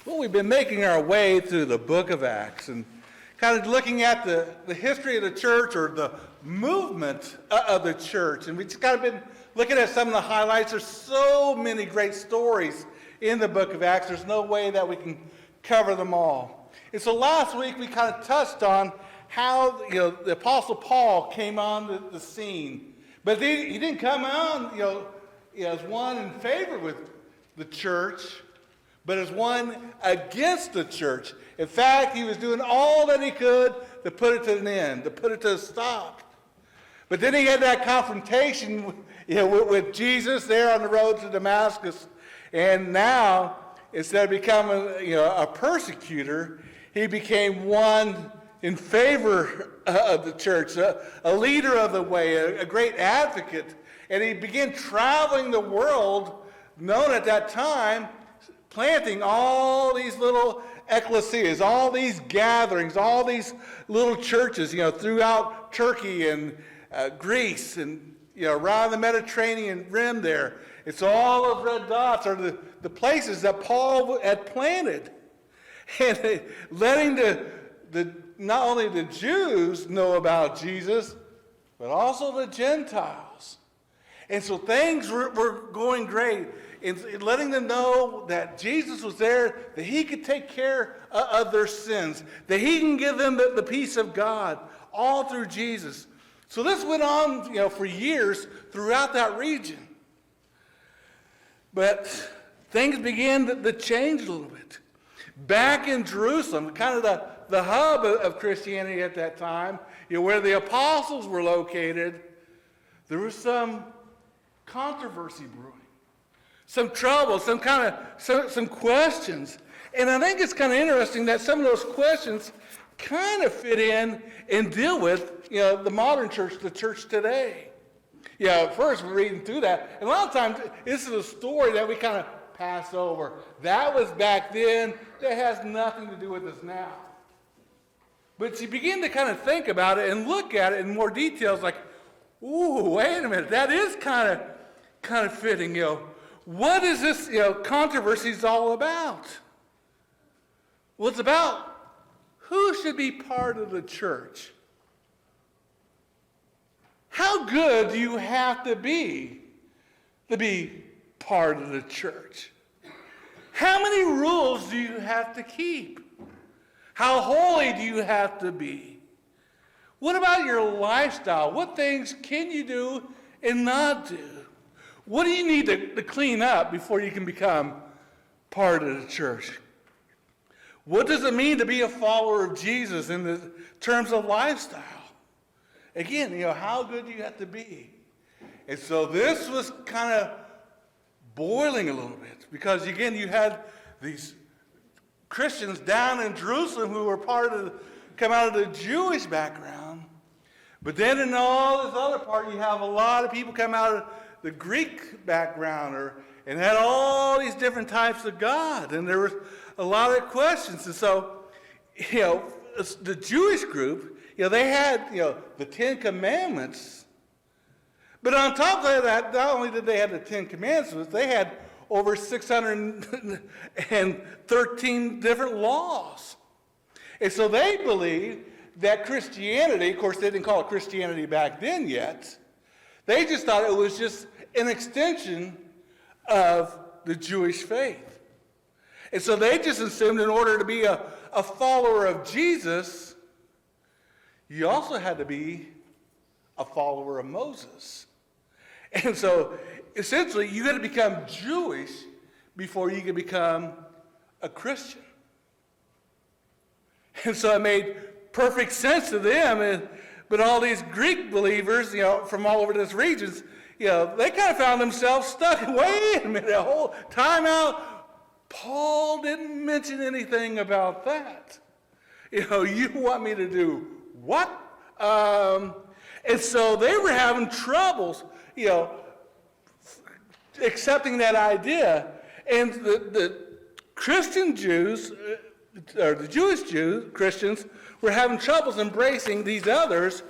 Well, we've been making our way through the book of Acts and kind of looking at the history of the church or the movement of the church. And we've just kind of been looking at some of the highlights. There's so many great stories in the book of Acts. There's no way that we can cover them all. And so last week we kind of touched on how the Apostle Paul came on the scene. But he didn't come on as one in favor with the church, but as one against the church. In fact, he was doing all that he could to put it to an end, to put it to a stop. But then he had that confrontation with Jesus there on the road to Damascus. And now, instead of becoming a persecutor, he became one in favor of the church, a leader of the way, a great advocate. And he began traveling the world, known at that time, planting all these little ecclesias, all these gatherings, all these little churches, throughout Turkey and Greece and, around the Mediterranean rim there. It's all those red dots are the places that Paul had planted. And letting not only the Jews know about Jesus, but also the Gentiles. And so things were going great. And letting them know that Jesus was there, that he could take care of their sins, that he can give them the peace of God, all through Jesus. So this went on, for years throughout that region. But things began to change a little bit. Back in Jerusalem, kind of the hub of Christianity at that time, where the apostles were located, there was some controversy brewing. Some trouble, some questions. And I think it's kind of interesting that some of those questions kind of fit in and deal with, the modern church, the church today. At first we're reading through that. And a lot of times this is a story that we kind of pass over. That was back then. That has nothing to do with us now. But you begin to kind of think about it and look at it in more details like, ooh, wait a minute. That is kind of fitting, What is this, controversy is all about? Well, it's about who should be part of the church. How good do you have to be part of the church? How many rules do you have to keep? How holy do you have to be? What about your lifestyle? What things can you do and not do? What do you need to clean up before you can become part of the church? What does it mean to be a follower of Jesus in the terms of lifestyle? Again, how good do you have to be? And so this was kind of boiling a little bit because, again, you had these Christians down in Jerusalem who were come out of the Jewish background. But then in all this other part, you have a lot of people come out of the Greek background and had all these different types of God. And there was a lot of questions. And so, the Jewish group, they had, the Ten Commandments. But on top of that, not only did they have the Ten Commandments, but they had over 613 different laws. And so they believed that Christianity, of course, they didn't call it Christianity back then yet. They just thought it was just an extension of the Jewish faith. And so they just assumed in order to be a follower of Jesus, you also had to be a follower of Moses. And so essentially you had to become Jewish before you could become a Christian. And so it made perfect sense to them. But all these Greek believers, from all over this regions, they kind of found themselves stuck. Wait a minute, a whole time out. Paul didn't mention anything about that. You want me to do what? And so they were having troubles, accepting that idea. And the Christian Jews, or the Jewish Christians, were having troubles embracing these others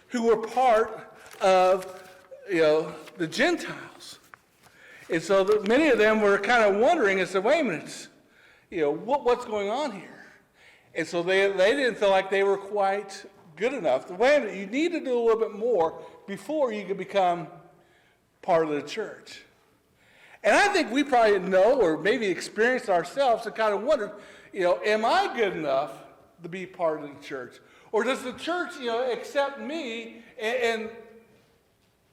who were part of, the Gentiles. And so many of them were kind of wondering and said, wait a minute, what's going on here? And so they didn't feel like they were quite good enough. Wait a minute, you need to do a little bit more before you can become part of the church. And I think we probably know or maybe experienced ourselves and kind of wondered, am I good enough to be part of the church? Or does the church, accept me and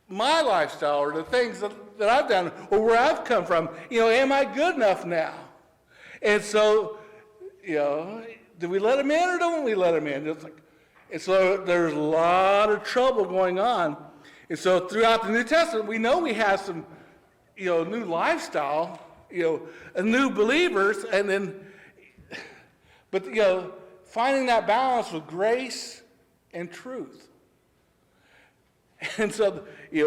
my lifestyle or the things that I've done or where I've come from? Am I good enough now? And so, do we let them in or don't we let them in? And so there's a lot of trouble going on. And so throughout the New Testament, we know we have some, new lifestyle, new believers, but finding that balance with grace and truth. And so, we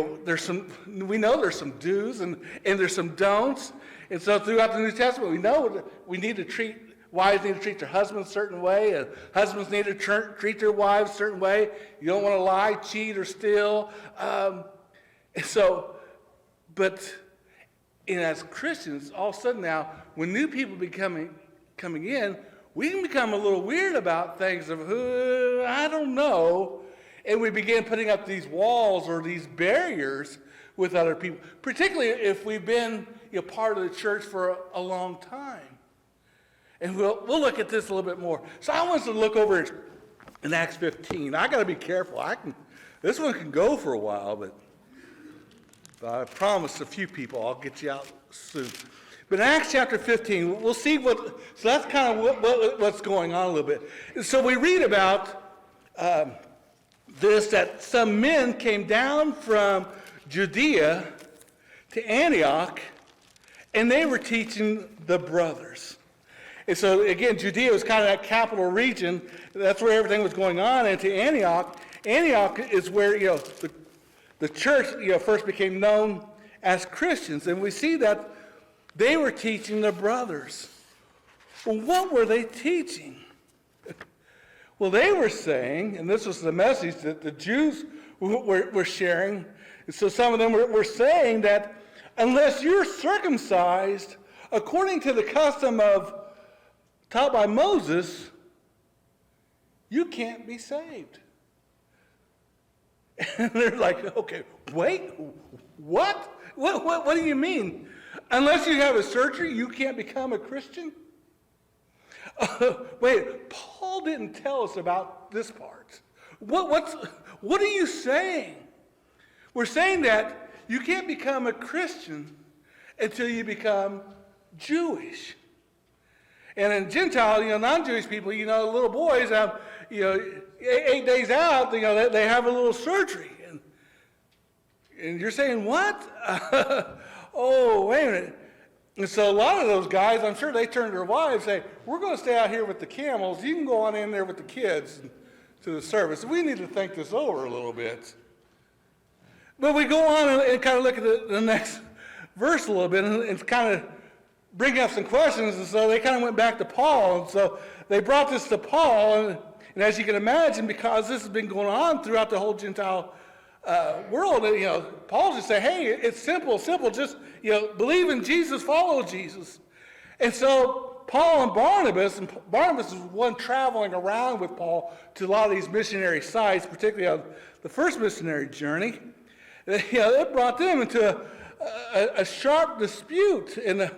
know there's some do's and there's some don'ts. And so throughout the New Testament, we know that wives need to treat their husbands a certain way, and husbands need to treat their wives a certain way. You don't want to lie, cheat, or steal. As Christians, all of a sudden now, when new people coming in, we can become a little weird about things of who, I don't know, and we begin putting up these walls or these barriers with other people, particularly if we've been part of the church for a long time. And we'll look at this a little bit more. So I want us to look over in Acts 15. I got to be careful. This one can go for a while, but I promised a few people I'll get you out soon. But in Acts chapter 15, we'll see so that's kind of what's going on a little bit. And so we read about that some men came down from Judea to Antioch, and they were teaching the brothers. And so, again, Judea was kind of that capital region. That's where everything was going on. And to Antioch is where, the church, first became known as Christians. And we see that they were teaching the brothers. Well, what were they teaching? Well, they were saying, and this was the message that the Jews were sharing. And so some of them were saying that unless you're circumcised according to the custom taught by Moses, you can't be saved. And they're like, okay, wait, what? What do you mean? Unless you have a surgery, you can't become a Christian? Wait, Paul didn't tell us about this part. What are you saying? We're saying that you can't become a Christian until you become Jewish. And in Gentile, non-Jewish people, little boys have, 8 days out, they have a little surgery. And you're saying, what? Oh, wait a minute. And so a lot of those guys, I'm sure they turn to their wives and say, we're going to stay out here with the camels. You can go on in there with the kids to the service. We need to think this over a little bit. But we go on and kind of look at the next verse a little bit and kind of bring up some questions. And so they kind of went back to Paul. And so they brought this to Paul. And as you can imagine, because this has been going on throughout the whole Gentile world, Paul just said, hey, it's simple, just, believe in Jesus, follow Jesus. And so Paul and Barnabas was one traveling around with Paul to a lot of these missionary sites, particularly on the first missionary journey. It brought them into a sharp dispute. And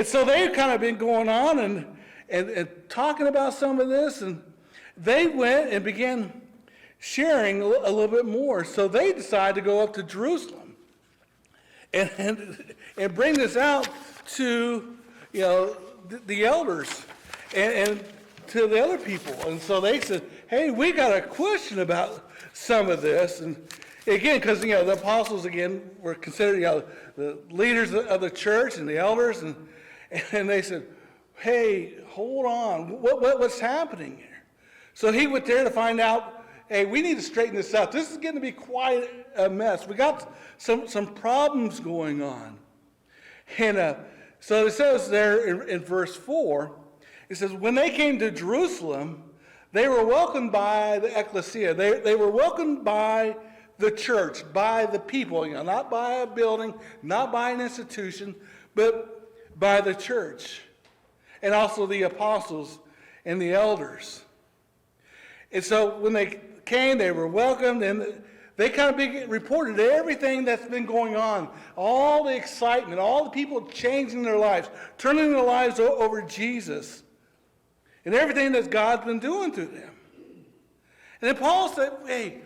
so they've kind of been going on and talking about some of this, and they went and began sharing a little bit more. So they decided to go up to Jerusalem and bring this out to the elders and to the other people. And so they said, hey, we got a question about some of this. And again, because the apostles again were considered the leaders of the church and the elders, and they said, hey, hold on, what's happening here? So he went there to find out, hey, we need to straighten this out. This is going to be quite a mess. We got some problems going on. And so it says there in verse 4, it says, when they came to Jerusalem, they were welcomed by the ecclesia. They were welcomed by the church, by the people, not by a building, not by an institution, but by the church. and also the apostles and the elders. And so when they came, they were welcomed, and they kind of reported everything that's been going on, all the excitement, all the people changing their lives, turning their lives over to Jesus, and everything that God's been doing to them. And then Paul said, hey,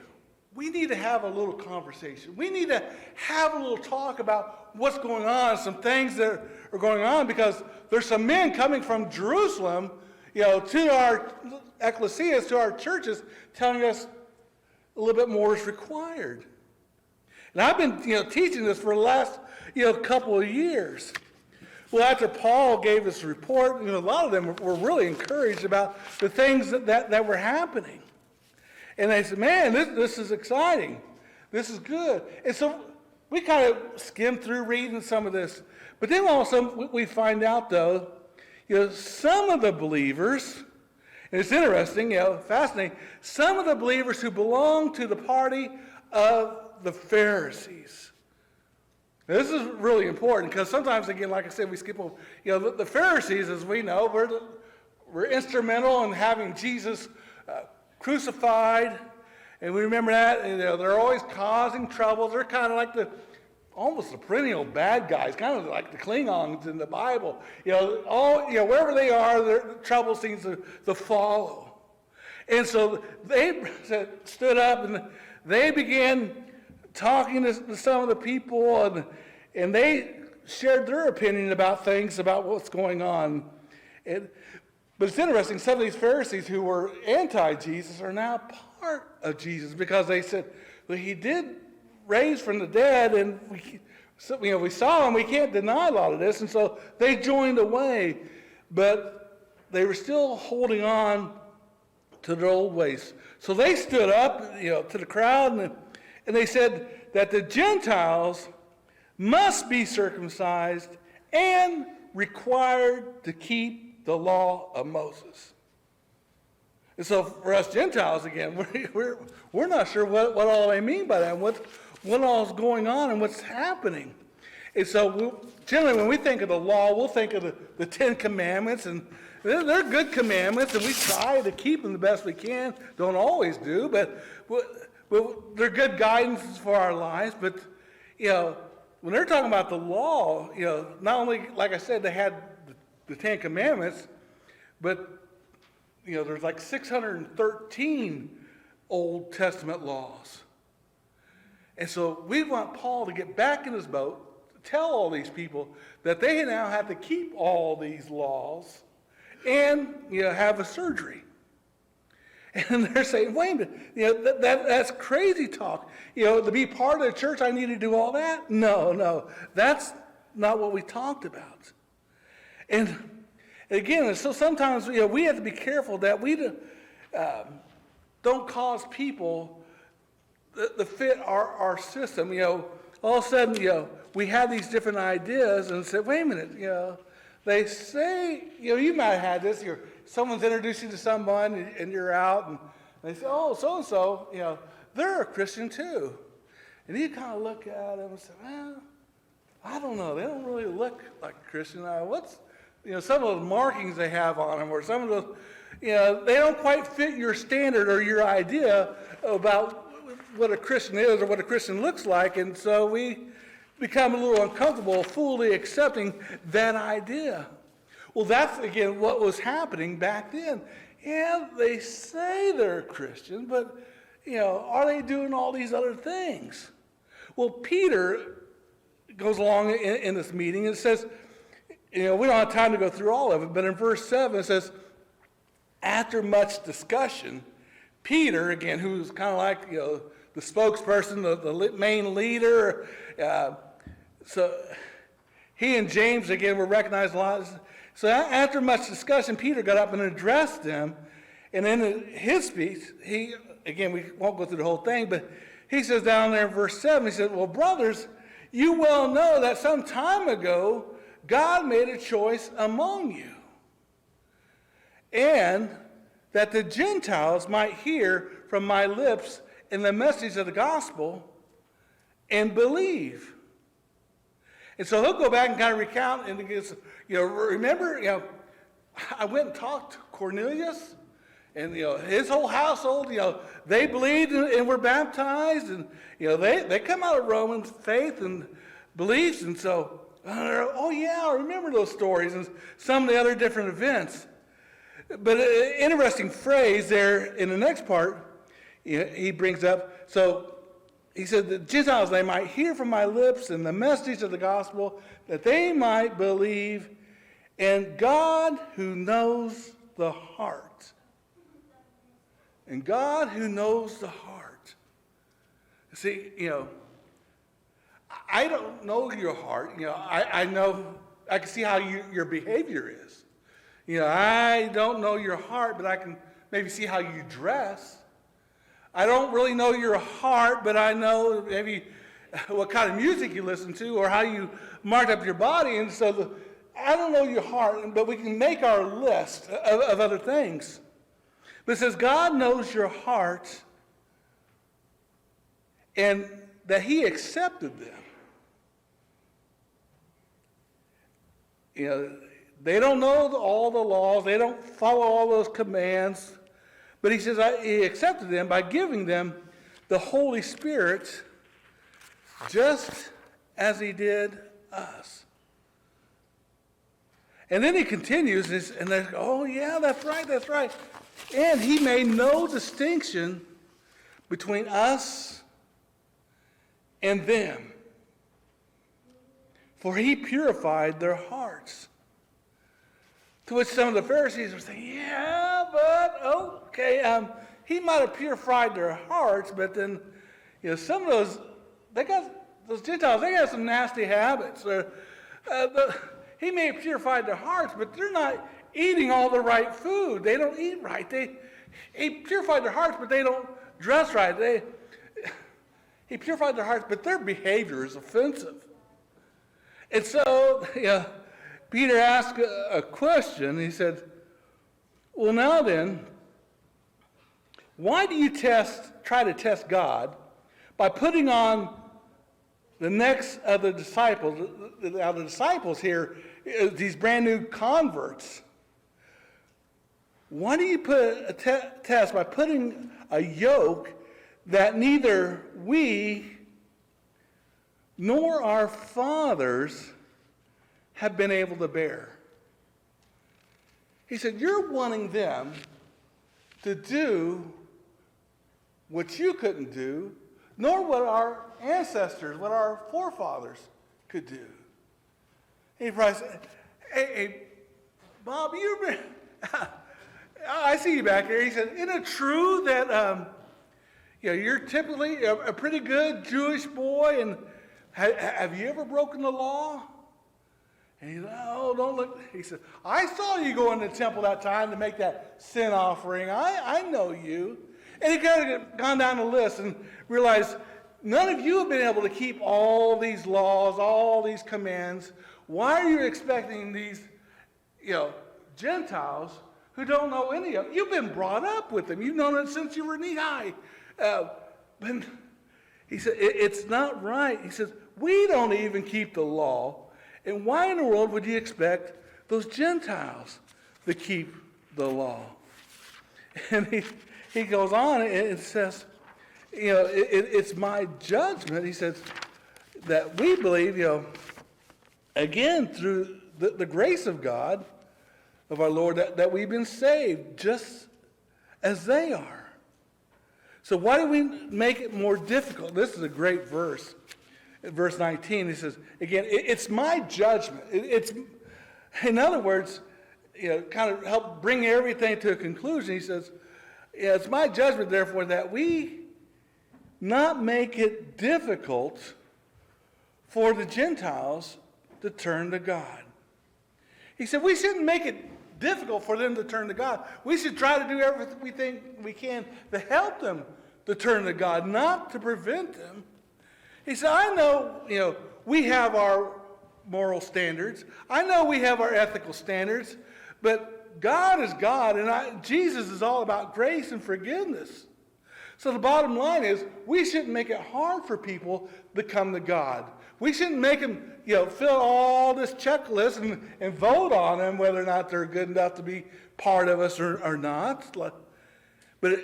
we need to have a little conversation. We need to have a little talk about what's going on, some things that are going on, because there's some men coming from Jerusalem, to our ecclesias, to our churches, telling us a little bit more is required. And I've been, teaching this for the last, couple of years. Well, after Paul gave this report, a lot of them were really encouraged about the things that were happening. And they said, man, this is exciting. This is good. And so we kind of skimmed through reading some of this. But then also we find out, though, some of the believers, and it's interesting, fascinating, some of the believers who belong to the party of the Pharisees. Now, this is really important because sometimes, again, like I said, we skip over, the Pharisees, as we know, were instrumental in having Jesus crucified, and we remember that. They're always causing trouble. They're kind of like almost the perennial bad guys, kind of like the Klingons in the Bible. Wherever they are, their trouble seems to follow. And so they stood up and they began talking to some of the people, and they shared their opinion about things, about what's going on. But it's interesting, some of these Pharisees who were anti-Jesus are now part of Jesus, because they said, well, he did raise from the dead, and we saw him, we can't deny a lot of this, and so they joined away, but they were still holding on to their old ways. So they stood up, to the crowd, and they said that the Gentiles must be circumcised and required to keep the law of Moses. And so for us Gentiles, again, we're not sure what all they mean by that, and what all is going on and what's happening. And so generally when we think of the law, we'll think of the Ten Commandments, and they're good commandments, and we try to keep them the best we can. Don't always do, but they're good guidance for our lives. But, when they're talking about the law, not only, like I said, they had the Ten Commandments, but, there's like 613 Old Testament laws. And so we want Paul to get back in his boat, to tell all these people that they now have to keep all these laws and, have a surgery. And they're saying, wait a minute, that's crazy talk. To be part of the church, I need to do all that? No, that's not what we talked about. And again, so sometimes, we have to be careful that we don't cause people to fit our system. All of a sudden, we have these different ideas and say, wait a minute, they say, you might have had this, someone's introduced you to someone and you're out, and they say, oh, so-and-so, they're a Christian too. And you kind of look at them and say, well, I don't know, they don't really look like a Christian. Some of the markings they have on them, or some of those, they don't quite fit your standard or your idea about what a Christian is or what a Christian looks like, and so we become a little uncomfortable fully accepting that idea. Well, that's, again, what was happening back then. Yeah, they say they're a Christian, but, are they doing all these other things? Well, Peter goes along in this meeting and says, we don't have time to go through all of it, but in verse 7 it says, after much discussion, Peter, again, who's kind of like, the spokesperson, the main leader, so he and James, again, were recognized a lot. So after much discussion, Peter got up and addressed them. And in his speech, we won't go through the whole thing, but he says down there in verse 7, he said, well, brothers, you well know that some time ago, God made a choice among you, and that the Gentiles might hear from my lips in the message of the gospel and believe. And so he'll go back and kind of recount, and he goes, remember, I went and talked to Cornelius, and his whole household, they believed and were baptized, and they come out of Roman faith and beliefs, and so oh yeah, I remember those stories and some of the other different events. But an interesting phrase there in the next part, he brings up. So he said, the Gentiles, they might hear from my lips and the message of the gospel, that they might believe. And God who knows the heart. And God who knows the heart. See, I don't know your heart. I know, I can see how your behavior is. I don't know your heart, but I can maybe see how you dress. I don't really know your heart, but I know maybe what kind of music you listen to or how you mark up your body. And so I don't know your heart, but we can make our list of other things. But it says God knows your heart and that he accepted them. They don't know all the laws. They don't follow all those commands. But he says he accepted them by giving them the Holy Spirit just as he did us. And then he continues, and they go, oh yeah, that's right. And he made no distinction between us and them. For he purified their hearts. To which some of the Pharisees were saying, yeah, but okay, he might have purified their hearts, but then, some of those Gentiles, they got some nasty habits. He may have purified their hearts, but they're not eating all the right food. They don't eat right. He purified their hearts, but they don't dress right. He purified their hearts, but their behavior is offensive. And so, Peter asked a question. He said, well, now then, why do you try to test God by putting on the necks of the disciples? Now, the disciples here, these brand new converts. Why do you put a test by putting a yoke that neither we nor our fathers have been able to bear? He said, you're wanting them to do what you couldn't do, nor what our ancestors, what our forefathers could do. He probably said, hey, Bob, I see you back there. He said, isn't it true that you're typically a pretty good Jewish boy, and have you ever broken the law? And he said, oh, don't look. He said, I saw you go in the temple that time to make that sin offering. I know you. And he kind of gone down the list and realized none of you have been able to keep all these laws, all these commands. Why are you expecting these, Gentiles who don't know any of it? You've been brought up with them. You've known it since you were knee high. But he said, it's not right. He says, we don't even keep the law. And why in the world would you expect those Gentiles to keep the law? And he goes on and says, it's my judgment, he says, that we believe, again, through the grace of God, of our Lord, that we've been saved just as they are. So why do we make it more difficult? This is a great verse. In verse 19, he says, again, it's my judgment. It's, in other words, kind of help bring everything to a conclusion. He says, it's my judgment, therefore, that we not make it difficult for the Gentiles to turn to God. He said, we shouldn't make it difficult for them to turn to God. We should try to do everything we think we can to help them to turn to God, not to prevent them. He said, I know, we have our moral standards. I know we have our ethical standards, but God is God, and Jesus is all about grace and forgiveness. So the bottom line is, we shouldn't make it hard for people to come to God. We shouldn't make them, fill all this checklist and vote on them whether or not they're good enough to be part of us or not. But,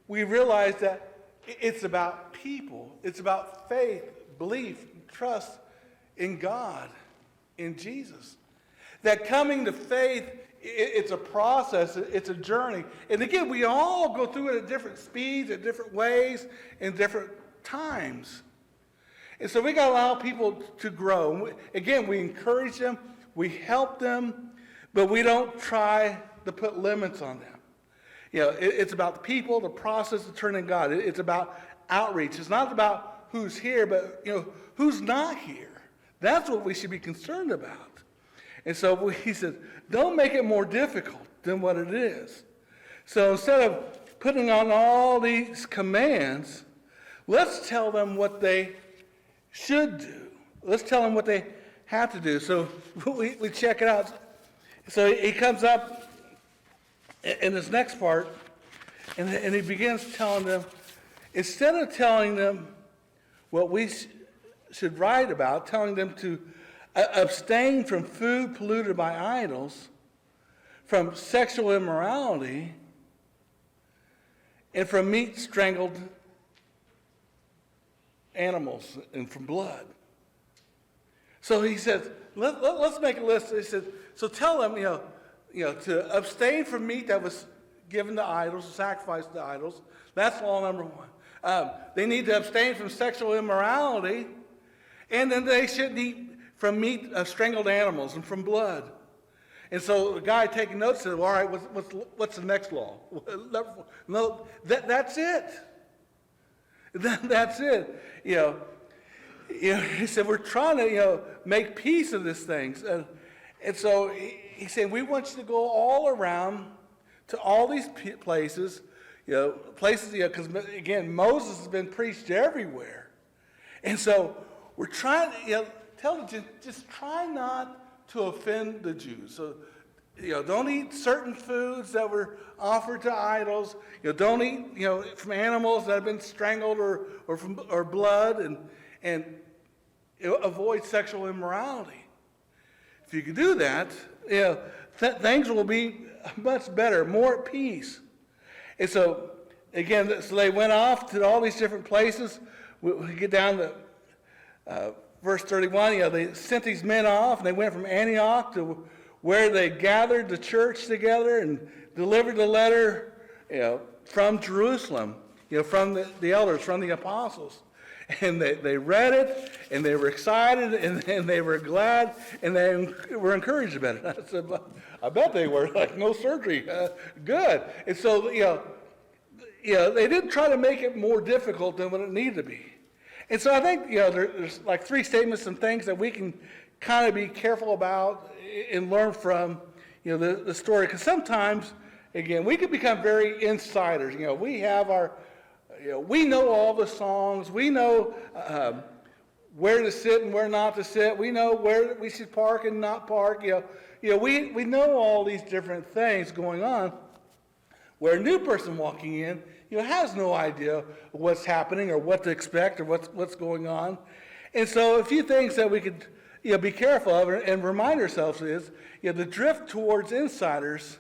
we realize that it's about people. It's about faith, belief, trust in God, in Jesus. That coming to faith, it's a process, it's a journey. And again, we all go through it at different speeds, at different ways, in different times. And so we got to allow people to grow. Again, we encourage them, we help them, but we don't try to put limits on them. It's about the people, the process of turning God. It's about outreach. It's not about who's here, but who's not here. That's what we should be concerned about. And so he says, don't make it more difficult than what it is. So instead of putting on all these commands, let's tell them what they should do. Let's tell them what they have to do. So we check it out. So he comes up in this next part, and he begins telling them, instead of telling them what we should write about, telling them to abstain from food polluted by idols, from sexual immorality, and from meat strangled animals, and from blood. So he says, let's make a list. He says, so tell them, to abstain from meat that was given to idols, sacrificed to idols. That's law number one. They need to abstain from sexual immorality, and then they shouldn't eat from meat of strangled animals and from blood. And so the guy taking notes said, well, all right, what's the next law? No, that's it. That's it. He said, we're trying to, make peace of these things. And so he said, we want you to go all around to all these places, because, again, Moses has been preached everywhere. And so we're trying to, tell them, just try not to offend the Jews. So, don't eat certain foods that were offered to idols. Don't eat, from animals that have been strangled or blood, and avoid sexual immorality. If you can do that, things will be much better, more at peace. And so, again, so they went off to all these different places. We get down to verse 31. They sent these men off, and they went from Antioch to where they gathered the church together and delivered the letter, from Jerusalem, from the elders, from the apostles. And they read it, and they were excited, and they were glad, and they were encouraged about it. I said, I bet they were, like, no surgery, good. And so, they didn't try to make it more difficult than what it needed to be. And so I think, there's like three statements, some things that we can kind of be careful about and learn from, the story. Because sometimes, again, we can become very insiders. We have our... we know all the songs. We know where to sit and where not to sit. We know where we should park and not park. We know all these different things going on. Where a new person walking in, has no idea what's happening or what to expect or what's going on. And so a few things that we could be careful of and remind ourselves is the drift towards insiders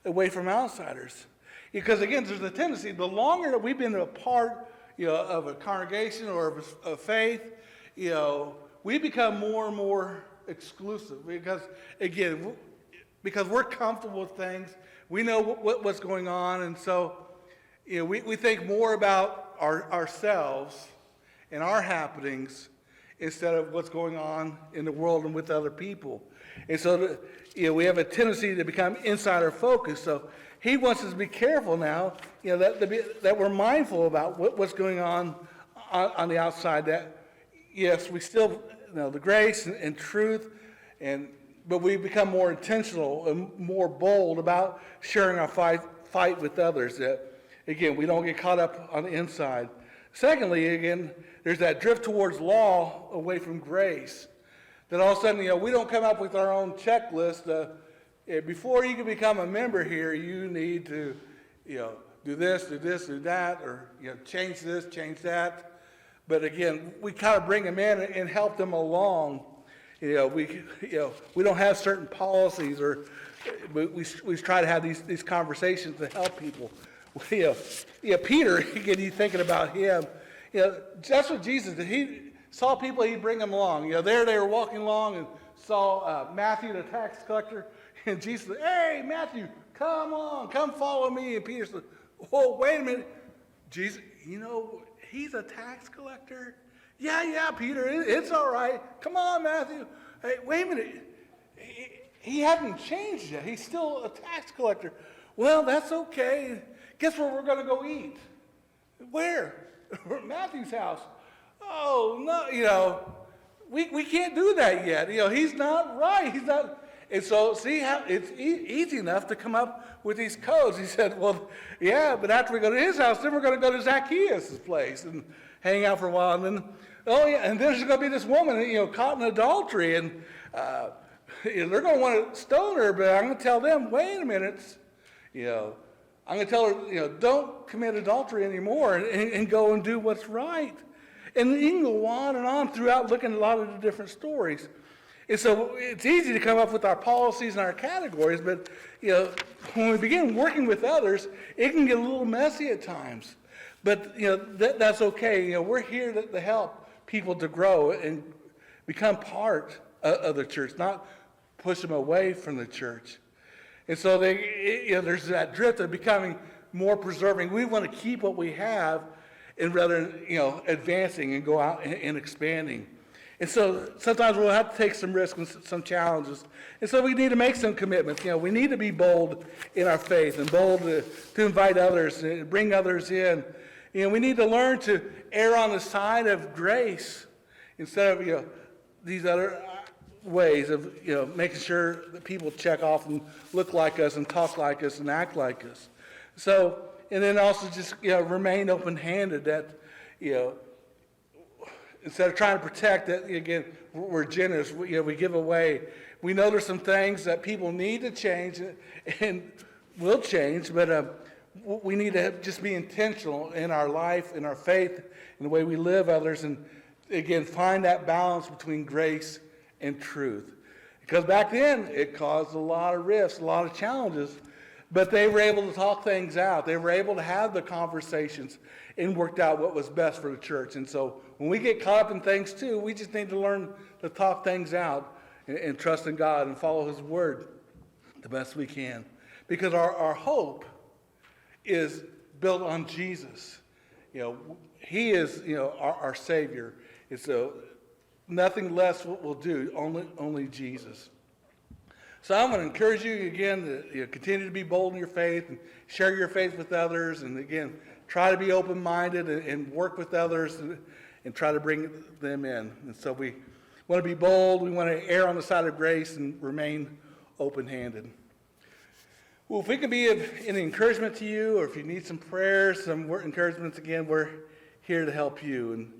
away from outsiders. Because, again, there's a tendency, the longer that we've been a part, of a congregation or of a faith, we become more and more exclusive. Because, again, because we're comfortable with things, we know what's going on, and so, we think more about ourselves and our happenings instead of what's going on in the world and with other people. And so, we have a tendency to become insider focused. So he wants us to be careful now, that we're mindful about what's going on the outside. That, yes, we still, the grace and truth, but we become more intentional and more bold about sharing our fight with others. That, again, we don't get caught up on the inside. Secondly, again, there's that drift towards law away from grace. That all of a sudden, we don't come up with our own checklist. Before you can become a member here, you need to, do this, do that, or change this, change that. but again, we kind of bring them in and help them along. We don't have certain policies, or we try to have these conversations to help people. Peter, again, you thinking about him, that's what Jesus did. He saw people, he'd bring them along. There they were walking along and saw Matthew, the tax collector, and Jesus said, "Hey, Matthew, come on, come follow me." And Peter said, "Oh, wait a minute. Jesus, he's a tax collector?" Yeah, Peter, it's all right. Come on, Matthew. Hey, wait a minute. He hasn't changed yet. He's still a tax collector. Well, that's okay. Guess where we're going to go eat? Where? Matthew's house. Oh, no, we can't do that yet. He's not right. He's not. And so, see how it's easy enough to come up with these codes. He said, well, yeah, but after we go to his house, then we're going to go to Zacchaeus' place and hang out for a while. And then, and there's going to be this woman, caught in adultery. And they're going to want to stone her, but I'm going to tell them, wait a minute, I'm going to tell her, don't commit adultery anymore and go and do what's right. And you can go on throughout looking at a lot of the different stories. And so it's easy to come up with our policies and our categories, but when we begin working with others, it can get a little messy at times. But that's okay. We're here to help people to grow and become part of the church, not push them away from the church. And so there's that drift of becoming more preserving. We want to keep what we have, and rather advancing and go out and expanding. And so sometimes we'll have to take some risks and some challenges. And so we need to make some commitments. We need to be bold in our faith and bold to invite others and bring others in. We need to learn to err on the side of grace instead of these other ways of making sure that people check off and look like us and talk like us and act like us. So, and then also just remain open-handed. That instead of trying to protect it, again, we're generous. We give away. We know there's some things that people need to change and will change, but we need to just be intentional in our life, in our faith, in the way we live others, and again, find that balance between grace and truth. Because back then, it caused a lot of rifts, a lot of challenges, but they were able to talk things out. They were able to have the conversations and worked out what was best for the church. And so when we get caught up in things too, we just need to learn to talk things out and trust in God and follow his word the best we can. Because our hope is built on Jesus. He is our Savior. And so nothing less will do, only Jesus. So I'm going to encourage you again to continue to be bold in your faith and share your faith with others. And again, try to be open-minded and work with others and try to bring them in. And so we want to be bold. We want to err on the side of grace and remain open-handed. Well, if we can be of any encouragement to you, or if you need some prayers, some encouragements, again, we're here to help you. And